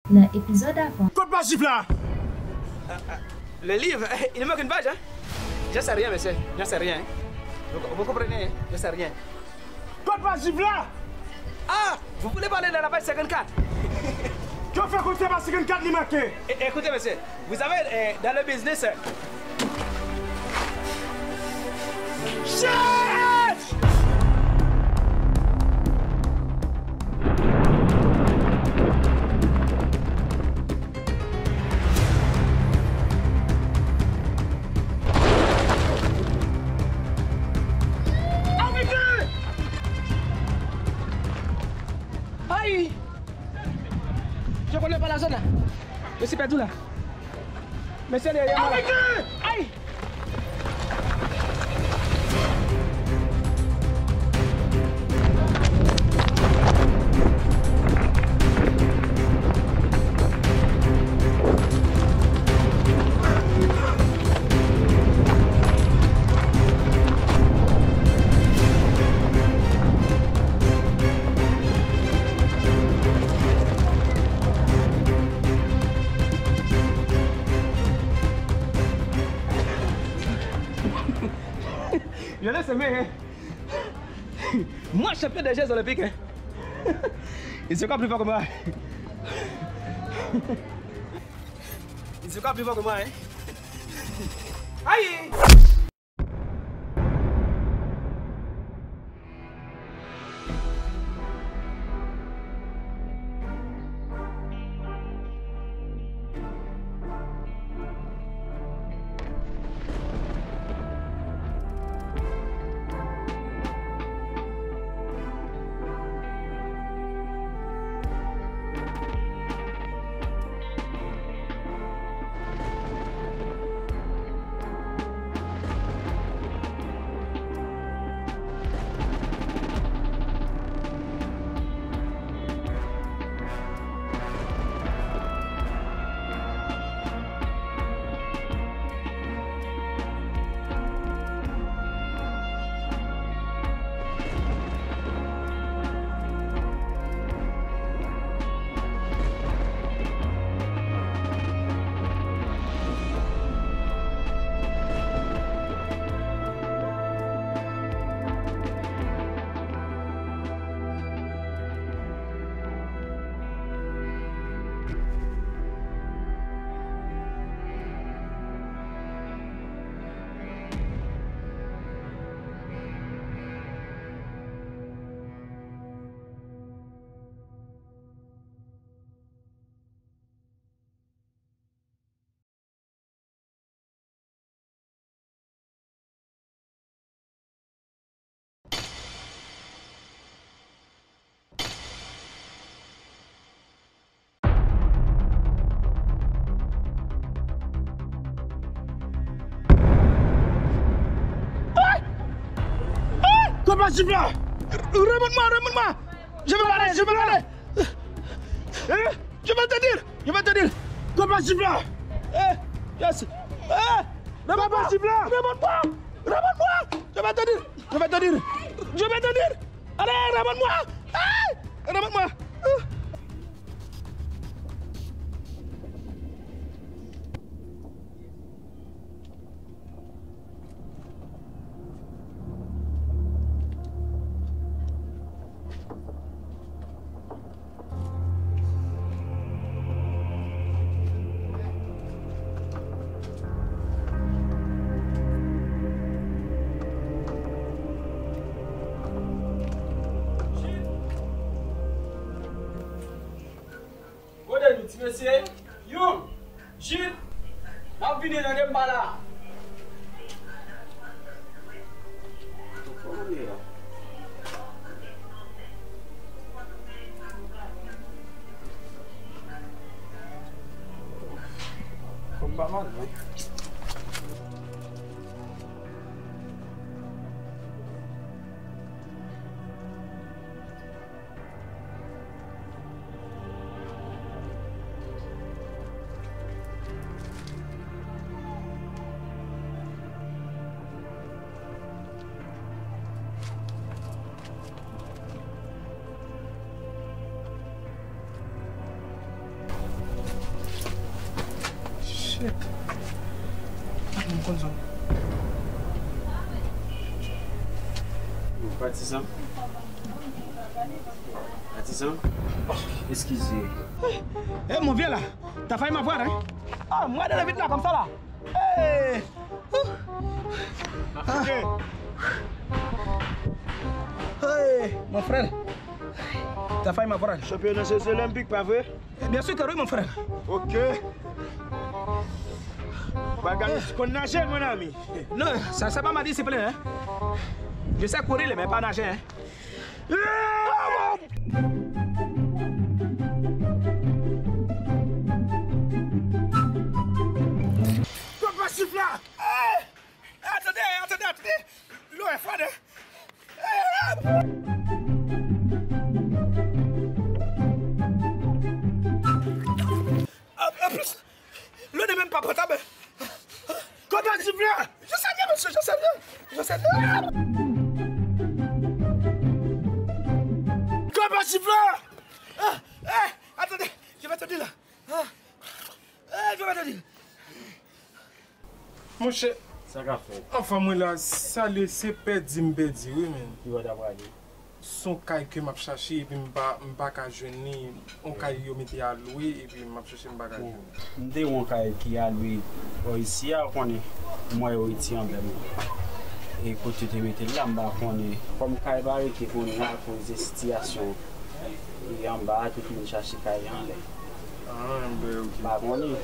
Dans l'épisode avant. Code passif là. Le livre, il manque une page, hein? Je sais rien, monsieur. Je sais rien. Vous comprenez? Je sais rien. Code passif là. Ah! Vous voulez parler de la page 54? Tu fais comme c'est pas 54 qui manque. Écoutez, monsieur, vous savez, dans le business. Chef! Aïe! Je connais pas la zone là. Je suis perdu là. Monsieur derrière moi. Aïe! Je laisse aimer. Moi, champion des Jeux olympiques. Il se croit plus fort que moi. Il se croit plus fort que moi. Aïe! Code passif là. Remonte-moi. Je vais aller. Je vais te dire. Code passif là. Yes. Code passif là. Remonte-moi. Je vais te dire. Allez, remonte-moi. Remonte-moi. Monsieur, you, Gilles, on vient dans les balles. Comme pas mal, hein? Shit. Mon conzo. Partisan. Excusez. Eh, mon vieux là, t'as failli m'avoir, hein? Ah, moi, de la vite là, comme ça là. Hey! Hey, mon frère. T'as failli m'avoir. Championnat des Olympiques, pas vrai? Bien sûr que oui, mon frère. Ok. Tu connais nager, mon ami? Non, ça c'est pas ma discipline, hein? Je sais courir, mais pas nager, hein? Papa siffle là! Attendez! L'eau est froide, En plus, l'eau n'est même pas potable. Comment siffle là? Je sais bien, monsieur, je sais bien. Comment siffle là? Attendez, je vais te dire là. Je vais te dire. Mon cher, Ça qu'a fait. enfin moi là, ça laisse perdre m'bedi, oui men. Il va d'avoir dit. Son caille que m'a cherché et puis m'pa ka joindre, on caille yo mette à louer et puis m'a cherché m'pa ka joindre. M'dé on caille qui a lui ici à connait. Moi ici en même. Et côté te mettre là m'ba connait. Comme caille va arrêter pour nous à cause de situation. Et en bas tout le monde chercher caille en l'air. Ah, ben ok. Pas connait.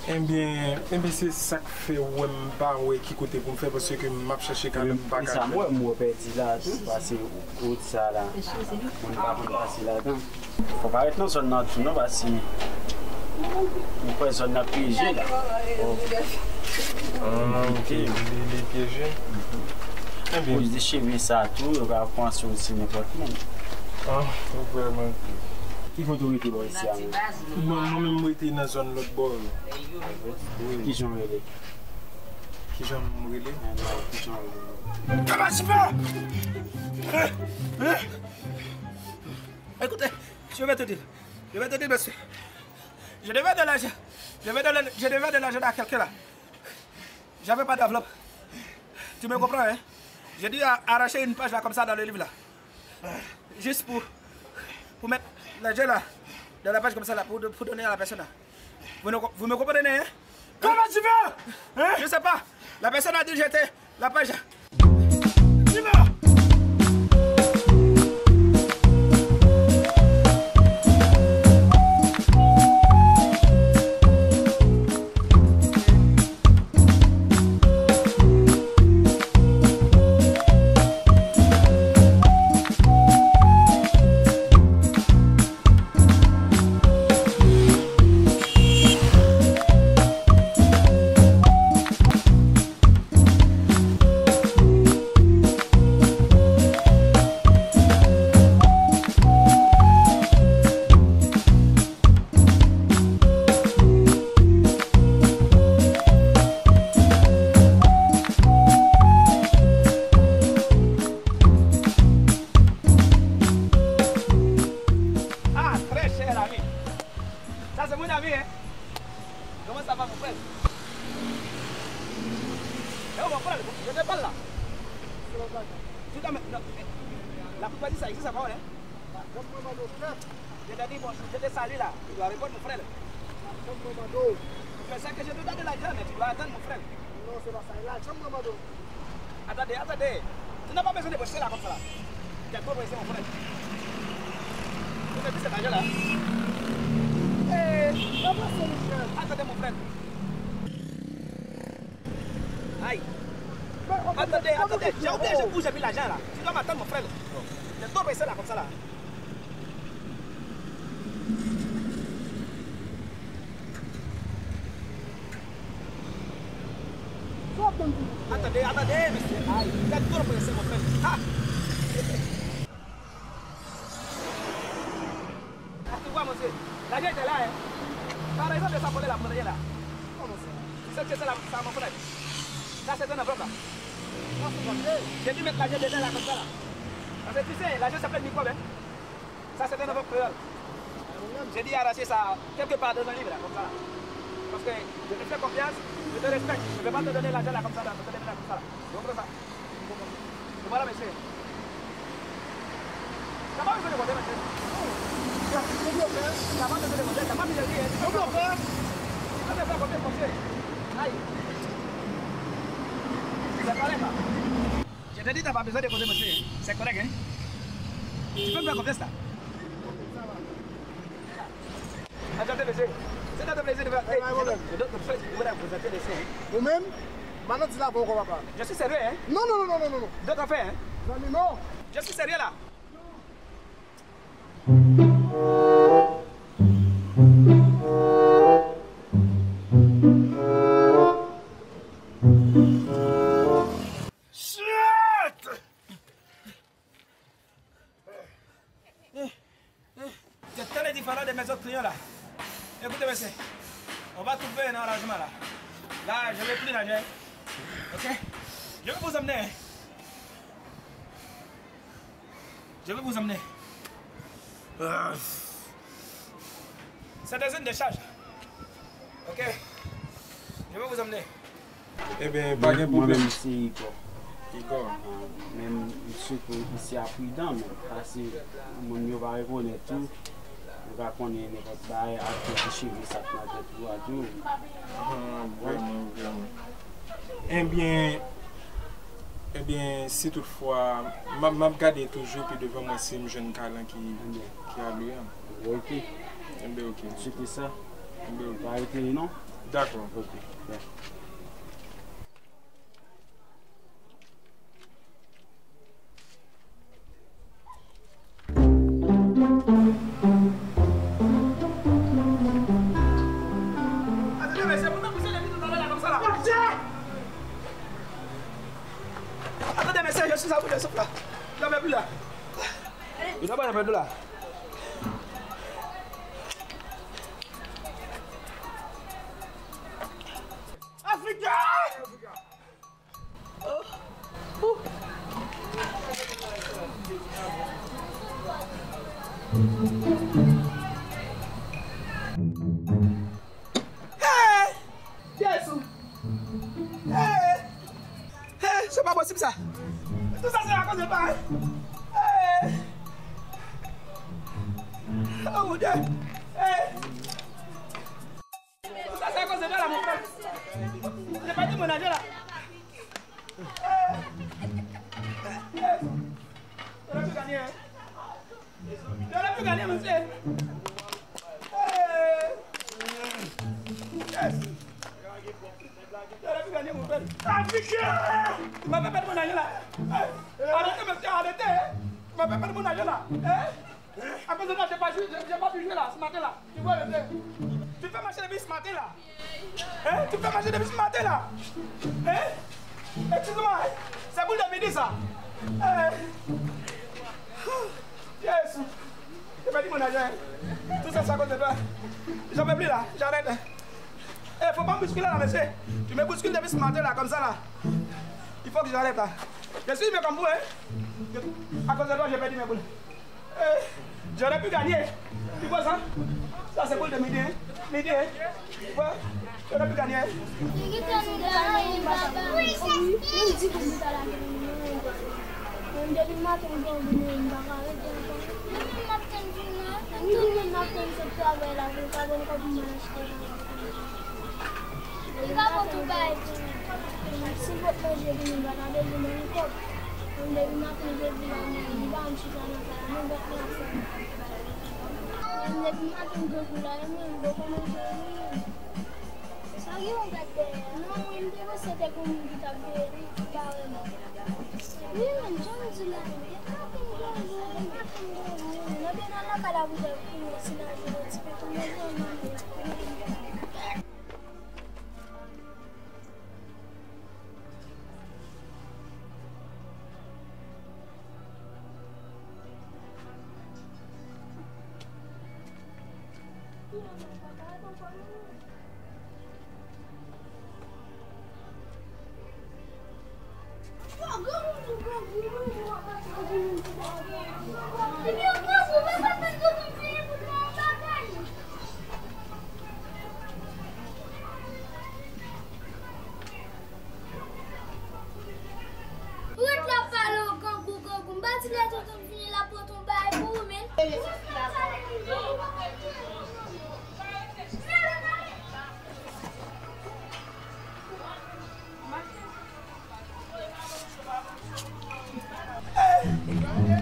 Eh bien c'est ça que fait ouais m'pa ouais qui côté pour me faire parce que m'a cherché quand même pas Ça moi perdu là parce que au ça là. On va passer là-dedans. Faut pas être dans zone là non parce que on peut zone là piégé là. Ah, ok, les piégés. Eh bien, Pour déchirer ça tout, on va prendre sur aussi n'importe monde. ah, vraiment. Qui faut tout ici Moi-même, moi, j'étais dans la zone l'autre bord. Qui j'en relais? Qui j'en relais? Qui j'en relais? Comment siffle? Écoutez, je vais te dire, monsieur. Je devais de l'argent à quelqu'un là. J'avais pas d'enveloppe. Tu me comprends, hein? J'ai dû arracher une page là comme ça dans le livre là. Juste pour mettre l'argent là dans la page comme ça là pour donner à la personne là. Vous me comprenez, hein? Comment tu veux? Je sais pas. La personne a dit jeter la page. Dis-moi! La plupart dit ça existe encore, hein? Je t'ai dit, bon, je te salue là. Tu dois répondre, mon frère. C'est ça que je te donne l'argent, mais tu dois attendre, mon frère. Non, c'est pas ça. Attendez. Tu n'as pas besoin de bosser là comme ça. Tu es trop pressé, mon frère. Tu me dis cet argent là. Attendez, mon frère. Aïe. Attendez. J'ai oublié où j'ai mis l'argent là. Tu dois m'attendre, mon frère. Tu es trop pressé là comme ça là. Attendez, monsieur. Aïe, vous êtes trop pressé, mon frère. Ah. Tu vois, monsieur, l'argent était là, hein. Par exemple, de s'affoler la monnaie là. Tu sais que c'est ça, mon frère. Ça, c'est un enveloppe là. J'ai dû mettre l'argent dedans là, comme ça là. Parce que tu sais, l'argent s'appelle microbe, hein. Ça, c'est un enveloppe créole. J'ai dû arracher ça quelque part dans un livre là, comme ça là. Parce que je te fais confiance, je te respecte. Je ne vais pas te donner l'argent là comme ça, là. Je vais te donner là comme ça. Vous comprenez ça? Et voilà, monsieur. Tu n'as pas besoin de compter, monsieur. Tu n'as pas besoin de compter, tu n'as pas besoin de dire. Tu n'as pas besoin de compter, monsieur. Aïe. C'est correct, là. Je te dis, tu n'as pas besoin de compter, monsieur. C'est correct, hein? Tu peux me faire confiance, là? Attendez, monsieur. C'est notre plaisir de faire. Je donne le fait de vous présenter les scènes. Vous-même, maintenant tu l'as pour qu'on va pas. Je suis sérieux, hein? Non, non, non, non, non, non. D'autres fait, hein? Non, mais non. Je suis sérieux, là. C'est très différent de mes autres clients, là. Écoutez, monsieur, on va trouver un arrangement, là. Là, je ne vais plus nager. Ok? Je vais vous emmener. Je vais vous emmener. C'est des zones de charge. Ok? Je vais vous emmener. Eh bien, pas de problème. Moi-même, c'est Igor. Igor. Même ceux qui ici à prudent, parce que mon mieux va reconnaître tout. On va connaître votre bail, à réfléchir, ça peut être tout à tout. Vraiment, vraiment. Eh bien, si toutefois, je regarde toujours, puis devant moi, c'est un jeune câlin qui a lui. Ok. Eh bien, ok. C'était ça. Eh bien, On va arrêter, non? d'accord. Ok. Ouais. Attendez, monsieur, vous me poussez les vitres dans là comme ça, là. Attendez, monsieur, je suis à bout de souffle, là. Je n'en veux plus, là. Je n'en veux plus, là. C'est pas possible ça. Tout ça c'est à cause de moi. Oh mon Dieu. Tout ça c'est à cause de moi là mon frère. J'ai pas dit mon argent là. J'aurais pu gagner. J'aurais pu gagner monsieur. Yes. J'aurais pu gagner mon père. Ah, putain! Tu m'as fait perdre mon argent là. Arrêtez, monsieur, arrêtez. Tu m'as fait perdre mon argent là. À cause de moi, j'ai pas pu jouer là, ce matin là. Tu vois le thé. Tu fais marcher depuis ce matin là. Tu fais marcher depuis ce matin là. Excuse-moi, c'est boule de midi ça. Yes. J'ai perdu mon argent. Tout ça, c'est à cause de toi. J'en peux plus là, j'arrête. Faut pas me bousculer là, monsieur. Tu me bouscules depuis ce matin là, comme ça là. Il faut que j'arrête là. Je suis comme vous, hein. À cause de toi, j'ai perdu mes boules. J'aurais pu gagner. Tu vois ça? Ça, c'est boule de midi, hein. Midi, hein. Tu vois? J'aurais pu gagner.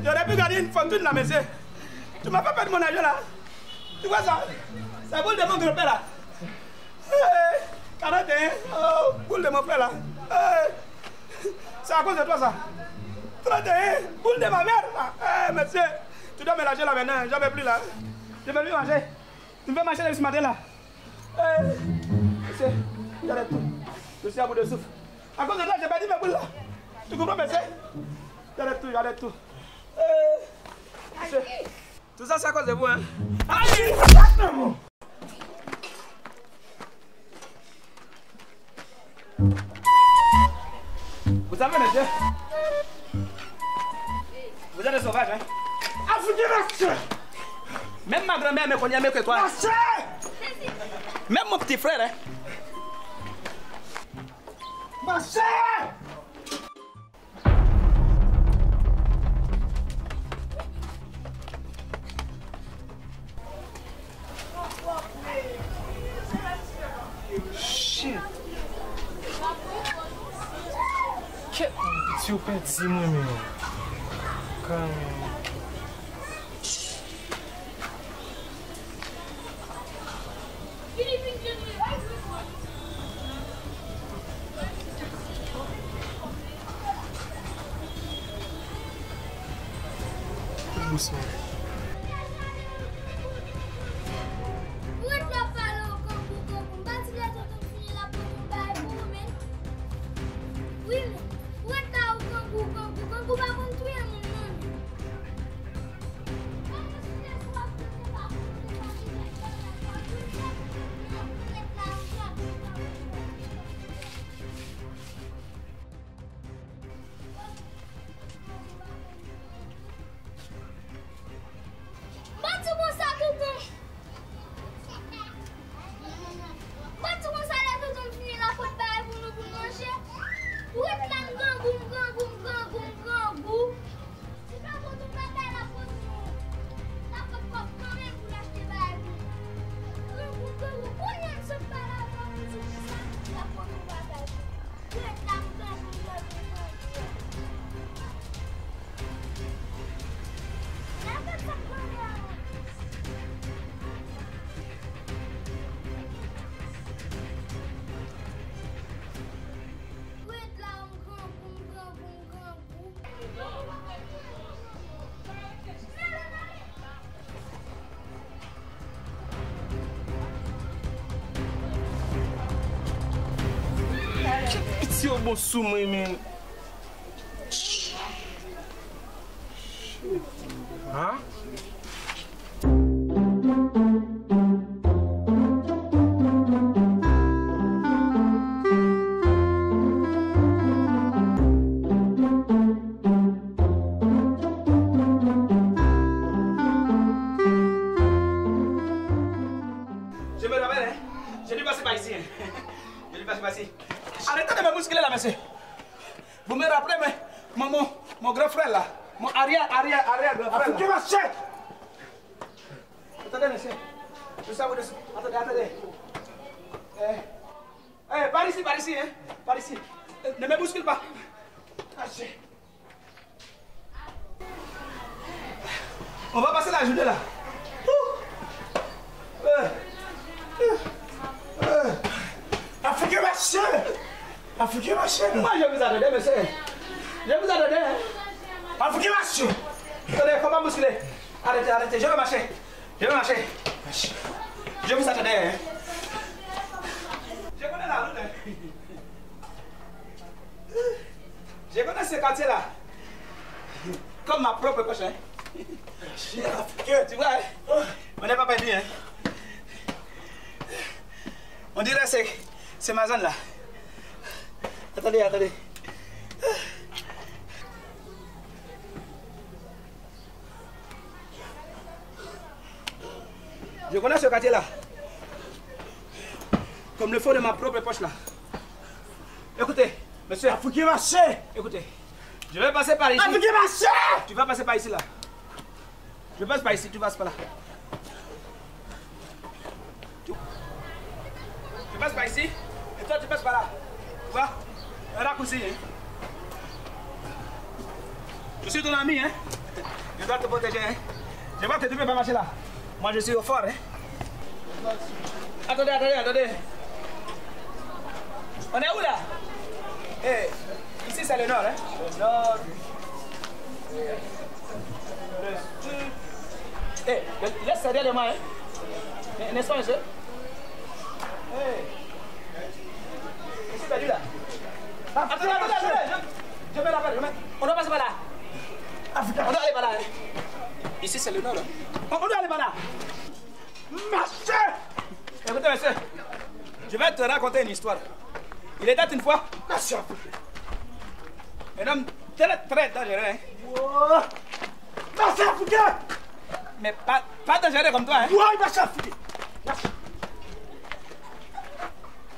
J'aurais pu garder une fortune là, monsieur. Tu m'as pas perdu mon argent là. Tu vois ça? C'est boule de mon grand-père là. 41, oh, boule de mon frère là. C'est à cause de toi ça. 31, boule de ma mère là. Monsieur, tu dois mélanger là maintenant, j'en veux plus là. Je veux plus manger. Tu me fais manger ce matin là. Monsieur, j'arrête tout. Je suis à bout de souffle. À cause de toi, j'ai perdu mes boules là. Tu comprends, monsieur? J'arrête tout, j'arrête tout. Monsieur, tout ça, c'est à cause de vous, hein? Aïe! Vous savez, monsieur, vous êtes des sauvages, hein? Africain, même ma grand-mère me connaît mieux que toi. Même mon petit frère, hein? Ma soeur! Shit! Quel petit petit moi-même. Comme... Doucement. It's your boss, so my man. Huh? Je me rappelle, hein? J'ai dû passer par ici. Hein? J'ai dû passer par ici. Arrêtez de me bousculer là, monsieur. Vous me rappelez, mais mon grand frère là. Mon arrière grand frère. Qui va chercher? Attendez, monsieur. Je sais où dessus. Attendez. Par ici, hein. Par ici. Ne me bouscule pas. Cachez. On va passer la journée là. Africain machin. Moi je vous attendais, monsieur. Je vous attendais. Hein? Africain machin. Attendez, faut pas bousculer. Arrêtez, je vais marcher. Je vous attendais. Hein? Je connais la route. Hein? Je connais ce quartier là. Comme ma propre poche. Hein? Tu vois, hein? On n'est pas perdu. Hein? On dirait que c'est ma zone là. Attendez. Je connais ce quartier là. Comme le fond de ma propre poche là. Écoutez, monsieur. Africain marché. Écoutez, je vais passer par ici. Africain marché. Tu vas passer par ici là. Je passe par ici, tu passes par là. Tu passes par ici, et toi tu passes par là. Tu vois? Un raccourci, hein? Je suis ton ami, hein? Je dois te protéger, hein? Je vois que tu ne peux pas marcher là. Moi je suis au fort, hein? Attendez. On est où là? Hey, ici c'est le nord, hein? Le nord. Le sud. Hey, laisse ça derrière moi, hein? N'est-ce pas, monsieur? Hey. Je suis perdu là. Attendez. Je vais là-bas. On doit passer par là. On doit aller par là. Hein? Ici c'est le nord, hein? On doit aller par là. Monsieur! Écoutez, monsieur. Je vais te raconter une histoire. Il était une fois, un homme très dangereux, hein? Oh. Merci Africain. Mais pas dangereux comme toi, hein? Oui, merci Africain.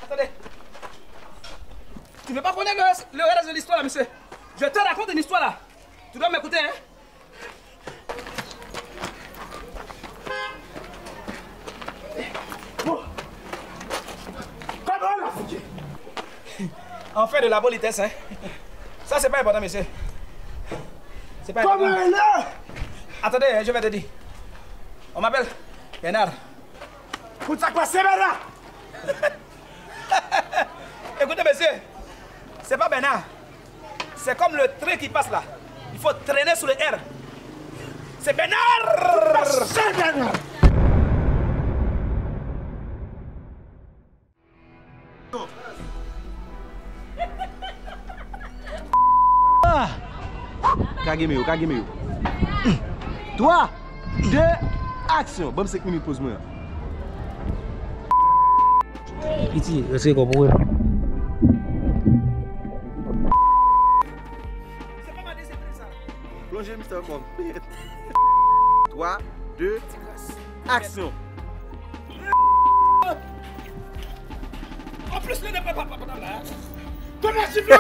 Attendez. Tu ne veux pas connaître le reste de l'histoire, là, monsieur? Je te raconte une histoire, là. Tu dois m'écouter, hein? Comment l'Africain? On fait de la politesse, hein? Ça, c'est pas important, monsieur. C'est pas important. Comment elle est? Attendez, je vais te dire. On m'appelle Bernard. Pour ça quoi, c'est Bernard? Écoutez, monsieur, c'est pas Bernard. C'est comme le train qui passe là. Il faut traîner sur le R. C'est Bernard! C'est Bernard! Kageme yo. 3, 2, action. Bon, 5 minutes pause moi. Ici, je sais qu'on pourrait. C'est pas ma discipline ça. Plongez Mr. Com. 3, 2, action. En plus, le n'est pas là. Comment tu fais?